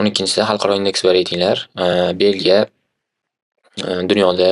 12-si xalqaro indeks va reytinglar. Belgiya dunyoda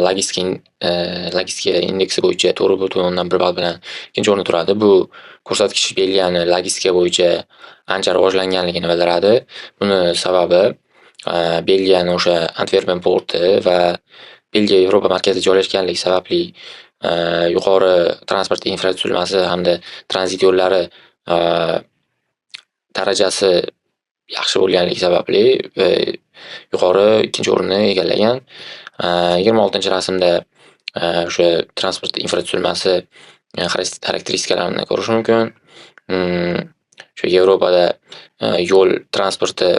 logistika indeksi bo'yicha 4,1 ball bilan ikkinchi o'rinda turadi. Bu ko'rsatkich Belgiyani logistika bo'yicha ancha rivojlanganligini bildiradi. Buni sababi Belgiyani o'sha Antwerpen porti va Belgiya Yevropa markazida joylashganligi sababli yuqori transport infratuzilmasi hamda tranzit yo'llari darajasi yaxshi bo'lganligi sababli yuqori ikkinchi o'rinni egallagan. 26-rasmda o'sha transport infratuzilmasi xarakteristikalarini ko'rish mumkin. Shu Yevropada yo'l transporti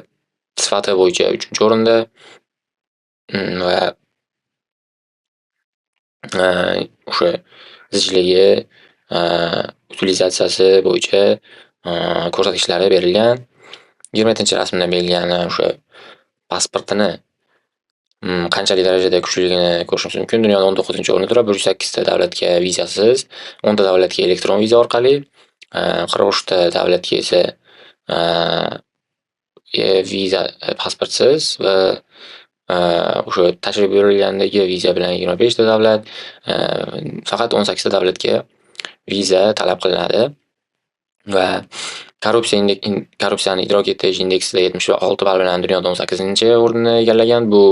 sifati bo'yicha 3-o'rinda va o'sha zichligi, utilizatsiyasi bo'yicha ko'rsatkichlari berilgan. 27-rasmda Belgiyani o'sha pasportini qanchalik darajada kuchliligini ko'rishimiz mumkin. Dunyoda 19-o'rinda turadi. 108 ta davlatga vizasiz, 10 ta davlatga elektron viza orqali, 43 ta davlatga esa viza pasportsiz va o'sha tashrif buyurilgandagi viza bilan 25 ta davlat, faqat 18 ta davlatga viza talab qilinadi va korrupsiyani idrok etish indeksida 76 ball bilan dunyoda 18-o'rinni egallagan. Bu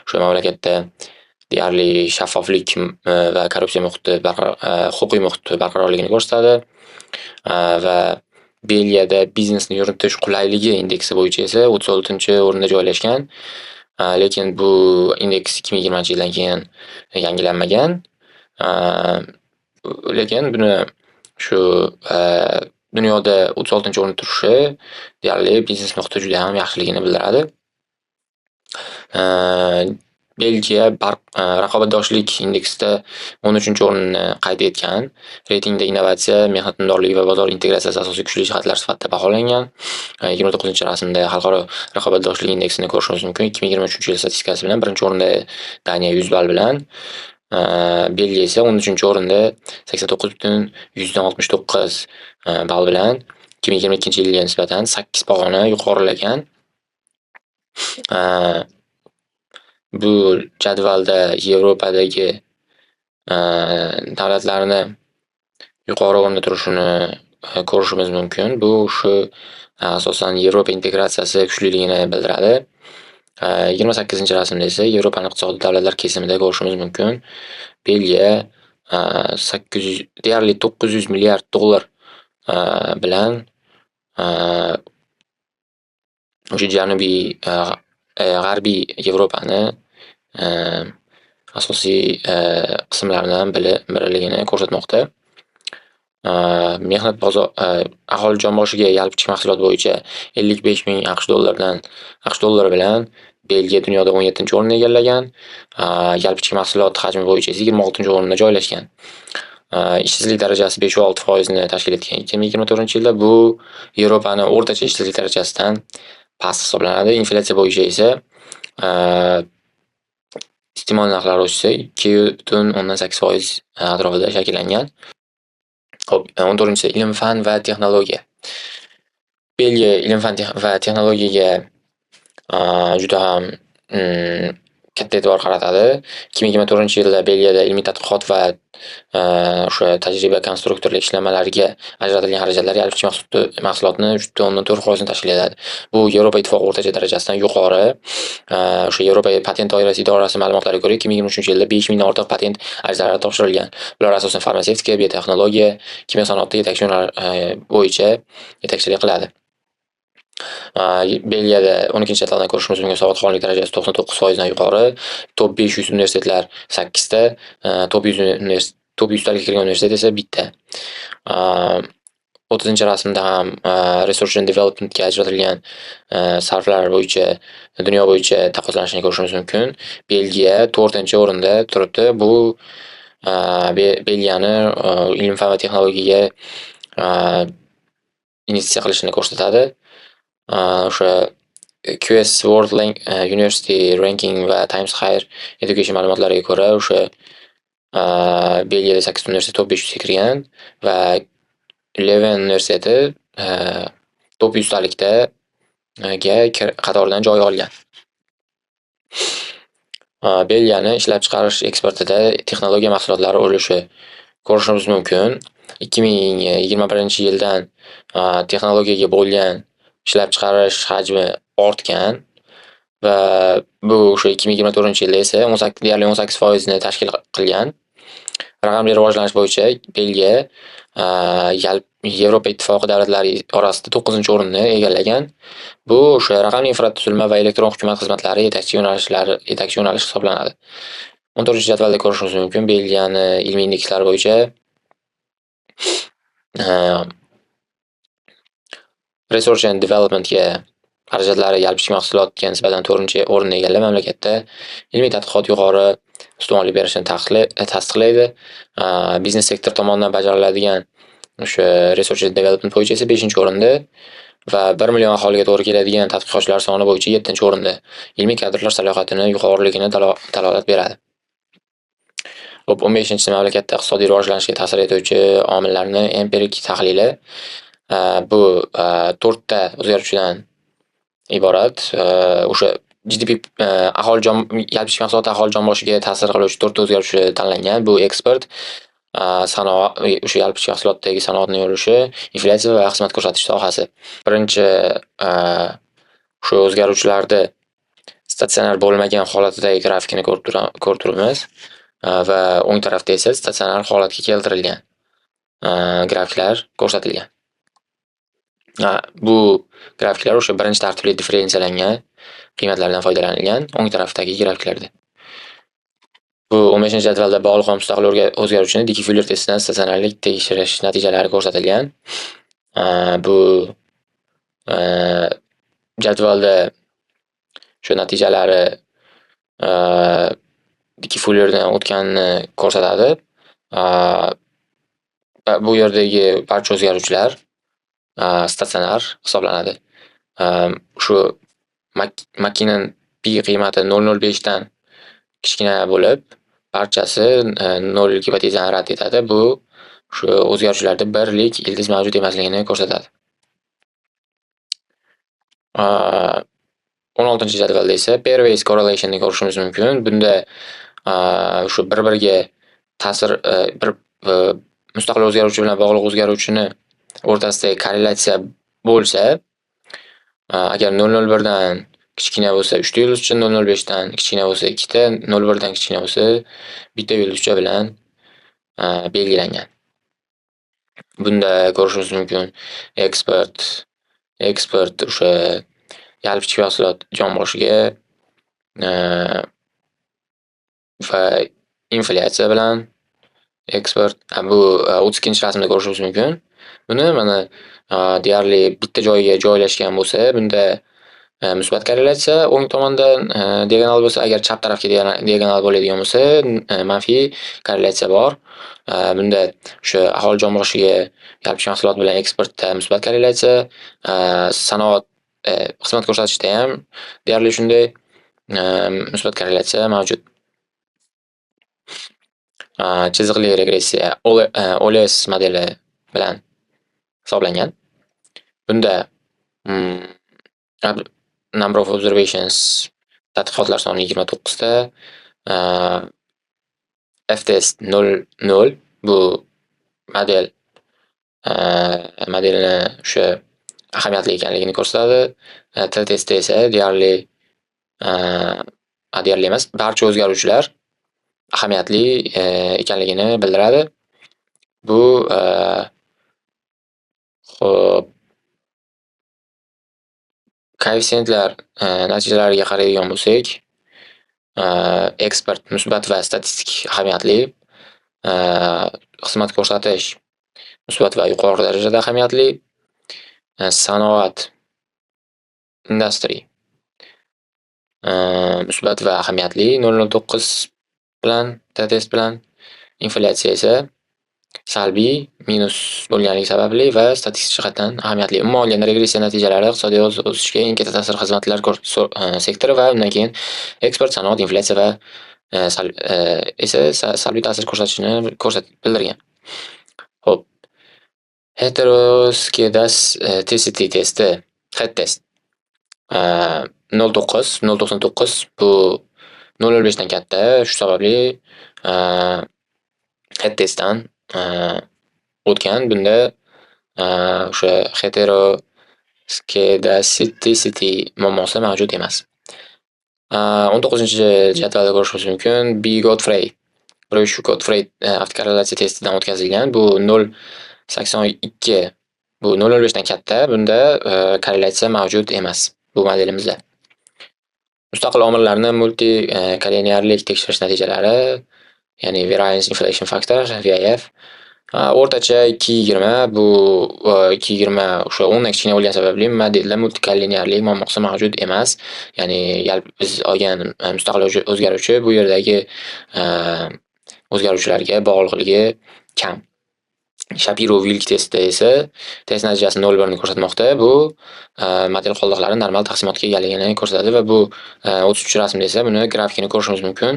o'sha mamlakatda deyarli shaffoflik va korrupsiya muhiti huquqiy muhit barqarorligini ko'rsatadi va Belgiyada biznesni yuritish qulayligi indeksi bo'yicha esa 36-o'rinda joylashgan. Lekin bu indeks 2020-yildan keyin yangilanmagan. Lekin buni shu dunyoda 36-o'rinda turishi deyarli biznes muhiti juda ham yaxshiligini bildiradi. Belgiya raqobatbardoshlik indeksida 13-o'rinni qayd etgan. Reytingda innovatsiya, mehnatmandorlik va bozor integratsiyasi asosiy kuchli jihatlar sifatida baholangan. 29-rasmda xalqaro raqobatbardoshlik indeksini ko'rishimiz mumkin. 2023-yil statistikasi bilan 1-o'rinda Daniya 100 ball bilan, Belgiya esa 13-o'rinda 89,69 ball bilan 2022-yilga nisbatan 8 pog'ona yuqorilagan. Bu jadvalda Yevropadagi davlatlarni yuqori o'rinda turishini ko'rishimiz mumkin. Bu shu asosan Yevropa integratsiyasi kuchliligini bildiradi. 28-rasmda esa Yevropaning iqtisodiy davlatlar kesimida ko'rishimiz mumkin. Belgiya deyarli 900 milliard dollar bilan o'sha janubiy g'arbiy Yevropani asosiy qismlaridan biriligini ko'rsatmoqda. Mehnat bozor aholi jon boshiga yalpi ichki mahsulot bo'yicha 55,000 AQSh dollari bilan Belgiya dunyoda 17-o'rinni egallagan. Yalpi ichki mahsulot hajmi bo'yicha 26-o'rinda joylashgan. Ishsizlik darajasi 5,6% tashkil etgan 2024-yilda. Bu Yevropaning o'rtacha ishsizlik darajasidan past hisoblanadi. Inflyatsiya bo'yicha esa iste'mol narxlari o'sishi 2,8% atrofida shakllangan. Xo'p, 14-si ilm, fan va texnologiya. Belgiya ilm-fan va texnologiyaga juda ham katta e'tibor qaratadi. 2024-yilda Belgiyada ilmiy tadqiqot va o'sha tajriba konstruktorlik ishlanmalariga ajratilgan xarajatlar yalpi ichki mahsulotni 3,4% tashkil etadi. Bu Yevropa ittifoqi o'rtacha darajasidan yuqori. O'sha Yevropa patent doirasi idorasi ma'lumotlariga ko'ra 2023-yilda 5,000 dan ortiq patent arizalari topshirilgan. Bular asosan farmatsevtika, biotexnologiya, kimyo sanoati yetakchi yo'nalish bo'yicha yetakchilik qiladi. Belgiyada 12-jadvaldan ko'rishimiz mumkin savodxonlik darajasi 99% dan yuqori. Top 500 universitetlar 8 ta, top 100 taga kirgan universitet esa bitta. 30-rasmda ham Research and Development ga ajratilgan sarflar bo'yicha dunyo bo'yicha taqqoslanishini ko'rishimiz mumkin. Belgiya 4-o'rinda turibdi. Bu Belgiyani ilm-fan va texnologiyaga investitsiya qilishini ko'rsatadi. O'sha QS World University Ranking va Times Higher Education ma'lumotlariga ko'ra o'sha Belgiyada 8 universitet top 500 ga kirgan va Leuven universiteti top 100 talikda qatoridan joy olgan. Belgiyani ishlab chiqarish eksportida texnologiya mahsulotlari ulushi ko'rishimiz mumkin. 2021-yildan texnologiyaga bo'lgan ishlab chiqarish hajmi ortgan va bu o'sha 2024-yilda esa deyarli 18% ni tashkil qilgan. Raqamli rivojlanish bo'yicha Belgiya Yevropa Ittifoqi davlatlari orasida 9-o'rinni egallagan. Bu o'sha raqamli infratuzilma va elektron hukumat xizmatlari yetakchi yo'nalish hisoblanadi. 14-jadvalda ko'rishimiz mumkin. Belgiyani ilmiy indekslar bo'yicha Research and Developmentga xarajatlari yalpi ichki mahsulotga nisbatan 4-o'rinni egallab, mamlakatda ilmiy tadqiqot yuqori ustumonlik berishini tasdiqlaydi. Biznes sektor tomonidan bajariladigan o'sha Research and Development bo'yicha esa 5-o'rinda va 1 million aholiga to'g'ri keladigan tadqiqotchilar soni bo'yicha 7-o'rinda. Ilmiy kadrlar salohiyatini yuqoriligini dalolat beradi. 15-si mamlakatda iqtisodiy rivojlanishga ta'sir etuvchi omillarni empirik tahlili. Bu 4 ta o'zgaruvchidan iborat. O'sha GDP yalpi ichki mahsulot aholi jon boshiga ta'sir qiluvchi 4 ta o'zgaruvchi tanlangan. Bu eksport, sanoat, o'sha yalpi ichki mahsulotdagi sanoatning ulushi, inflyatsiya va xizmat ko'rsatish sohasi. Birinchi shu o'zgaruvchilarni statsionar bo'lmagan holatidagi grafikini ko'rib turibmiz va o'ng tarafda esa statsionar holatga keltirilgan grafiklar ko'rsatilgan. Bu grafiklar o'sha birinchi tartibli differensiyalangan qiymatlardan foydalanilgan o'ng tarafdagi grafiklarda. Bu 15-jadvalda bog'liq va mustaqil o'zgaruvchini Dicke-Fuller testidan statsionarlik tekshirish natijalari ko'rsatilgan. Bu jadvalda shu natijalari Dicke-Fullerdan o'tganini ko'rsatadi. Bu yerdagi barcha o'zgaruvchilar statsionar hisoblanadi. Shu makina pi qiymati 0.05 dan kichkina bo'lib, barchasi 0 gipotezani rad etadi. Bu shu o'zgaruvchilarda birlik ildiz mavjud emasligini ko'rsatadi. 16-jadvalda esa pairwise correlationni ko'rishimiz mumkin. Bunda shu bir-biriga ta'sir mustaqil o'zgaruvchi bilan bog'liq o'zgaruvchini o'rtasidagi korrelyatsiya bo'lsa, agar 0.01 dan kichkina bo'lsa 3 ta yulduzcha, 0.05 dan kichkina bo'lsa 2 ta, 0.1 dan kichkina bo'lsa 1 ta yulduzcha bilan belgilangan. Bunda ko'rishimiz mumkin eksport o'sha yalpi ichki mahsulot jon boshiga va inflyatsiya bilan eksport. Bu 32-rasmda ko'rishimiz mumkin. Buni mana deyarli bitta joyga joylashgan bo'lsa, bunda musbat korrelyatsiya o'ng tomondan diagonal bo'lsa, agar chap tarafga diagonal bo'ladigan bo'lsa, manfiy korrelyatsiya bor. Bunda o'sha aholi jon boshiga yalpi ichki mahsulot bilan eksportda musbat korrelyatsiya, sanoat xizmat ko'rsatishda ham deyarli shunday musbat korrelyatsiya mavjud. Chiziqli regressiya OLS modeli bilan hisoblangan. Bunda number of observations tadqiqotlar soni 29 ta, f-test 0 bu modelni o'sha ahamiyatli ekanligini ko'rsatadi. T-testda esa deyarli emas, barcha o'zgaruvchilar ahamiyatli ekanligini bildiradi. Bu xo'p, koeffitsiyentlar natijalariga qaraydigan bo'lsak, eksport musbat va statistik ahamiyatli, xizmat ko'rsatish musbat va yuqori darajada ahamiyatli, sanoat industry musbat va ahamiyatli 0.9 bilan, t-test bilan, inflyatsiya esa salbiy minus bo'lganligi sababli va statistik jihatdan ahamiyatli. Umuman olganda regressiya natijalari iqtisodiyot o'sishiga eng katta ta'sir xizmatlar sektori va undan keyin eksport, sanoat, inflyatsiya va esa salbiy ta'sir ko'rsatishini bildirgan. Xo'p, heteroskedasticity testi, HET test. 0.9 bu 0.05 dan katta. Shu sababli head testdan o'tgan. Bunda o'sha heteroskedasticity muammosi mavjud emas. 19-jadvalda ko'rishimiz mumkin. B. Godfrey. Shu Godfrey avtokorrelyatsiya testidan o'tkazilgan. Bu 0.82 bu 0.05 dan katta. Bunda korrelyatsiya mavjud emas bu modelimizda. Mustaqil omillarni multi kollinearlik tekshirish natijalari, ya'ni Variance Inflation Factor (VIF) o'rtacha 2.20 bu 2.20 o'sha 10 dan kichkina bo'lgani sababli modelda multi kollinearlik muammosi mavjud emas. Ya'ni biz olgan mustaqil o'zgaruvchi bu yerdagi o'zgaruvchilarga bog'liqligi kam. Shapiro-Wilk testi esa test natijasi 0.1 ni ko'rsatmoqda. Bu model qoldiqlari normal taqsimotga egaligini ko'rsatadi va bu 33-rasmda esa buni grafikini ko'rishimiz mumkin.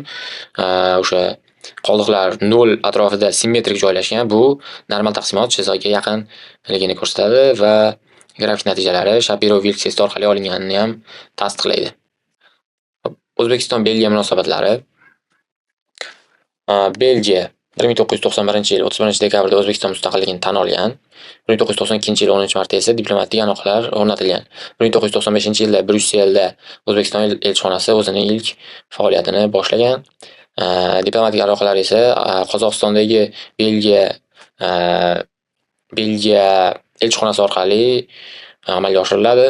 O'sha qoldiqlar 0 atrofida simmetrik joylashgan. Bu normal taqsimot chizoqqa yaqinligini ko'rsatadi va grafik natijalari Shapiro-Wilk testi orqali olinganini ham tasdiqlaydi. O'zbekiston-Belgiya munosabatlari. Belgiya 1991-yil 31-dekabrda O'zbekiston mustaqilligini tan olgan. 1992-yil 10-martda esa diplomatik aloqalar o'rnatilgan. 1995-yilda Bryusselda O'zbekiston elchixonasi o'zining ilk faoliyatini boshlagan. Diplomatik aloqalar esa Qozog'istondagi Belgiya elchixonasi orqali amalga oshiriladi.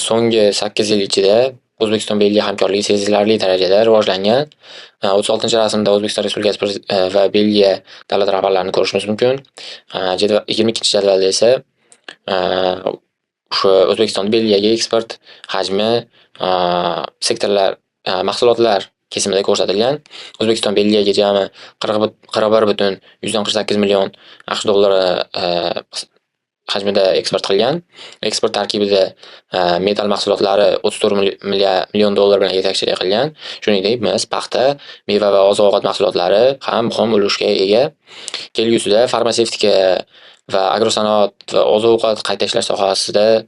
So'nggi 8 yil ichida O'zbekiston-Belgiya hamkorligi sezilarli darajada rivojlangan. 36-rasmda O'zbekiston Respublikasi va Belgiya davlat rahbarlarini ko'rishimiz mumkin. 22-jadvalda esa o'sha O'zbekiston Belgiyaga eksport hajmi sektorlar, mahsulotlar kesimida ko'rsatilgan. O'zbekiston Belgiyaga jami 41,48 million AQSh dollari hajmida eksport qilgan. Eksport tarkibida metal mahsulotlari 34 million dollar bilan yetakchilik qilgan. Shuningdek, mis, paxta, meva va oziq-ovqat mahsulotlari ham muhim ulushga ega. Kelgusida farmatsevtika va agrosanoat va oziq-ovqat qayta ishlash sohasida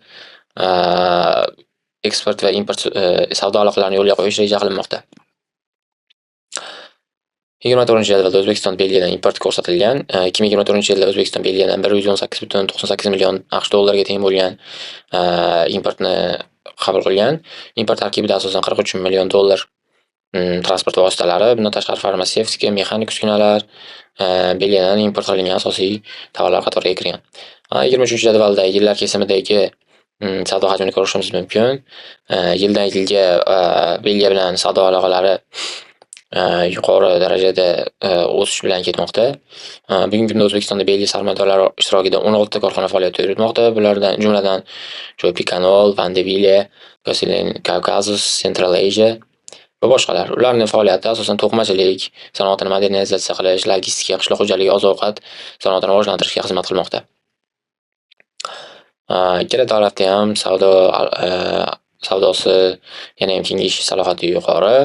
eksport va import savdo aloqalarini yo'lga qo'yish reja qilinmoqda. 24-jadvalda O'zbekiston Belgiyadan import ko'rsatilgan. 2024-yilda O'zbekiston Belgiyadan 118,98 million AQSh dollariga teng bo'lgan importni qabul qilgan. Import tarkibida asosan 43 million dollar transport vositalari, bundan tashqari farmatsevtika, mexanik uskunalar Belgiyadan import qilingan asosiy tovarlar qatoriga kirgan. 23-jadvalda yillar kesimidagi savdo hajmini ko'rishimiz mumkin. Yildan-yilga Belgiya bilan savdo aloqalari yuqori darajada o'sish bilan ketmoqda. Bugungi kunda O'zbekistonda Belgiya sarmoyadorlari ishtirokida 16 ta korxona faoliyat yuritmoqda. Bulardan jumladan Picanol, Van de Ville, Gosselin, Caucasus, Central Asia va boshqalar. Ularning faoliyati asosan to'qimachilik sanoatini modernizatsiya qilish, logistika, qishloq xo'jaligi, oziq-ovqat sanoatini rivojlantirishga xizmat qilmoqda. Ikkala tarafda ham savdosi yana ham kengayish salohiyati yuqori.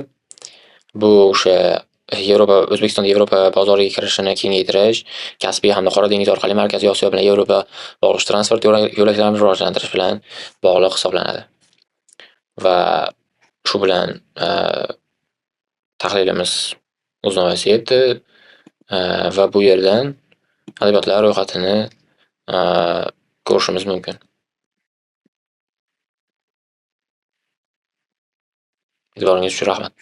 Bu o'sha O'zbekiston Yevropa bozoriga kirishini kengaytirish, Kaspiy hamda Qora dengiz orqali Markaziy Osiyo bilan Yevropa bog'liq transport yo'laklarini rivojlantirish bilan bog'liq hisoblanadi. Va shu bilan tahlilimiz o'z nihoyasiga yetdi va bu yerdan adabiyotlar ro'yxatini ko'rishimiz mumkin. E'tiboringiz uchun rahmat.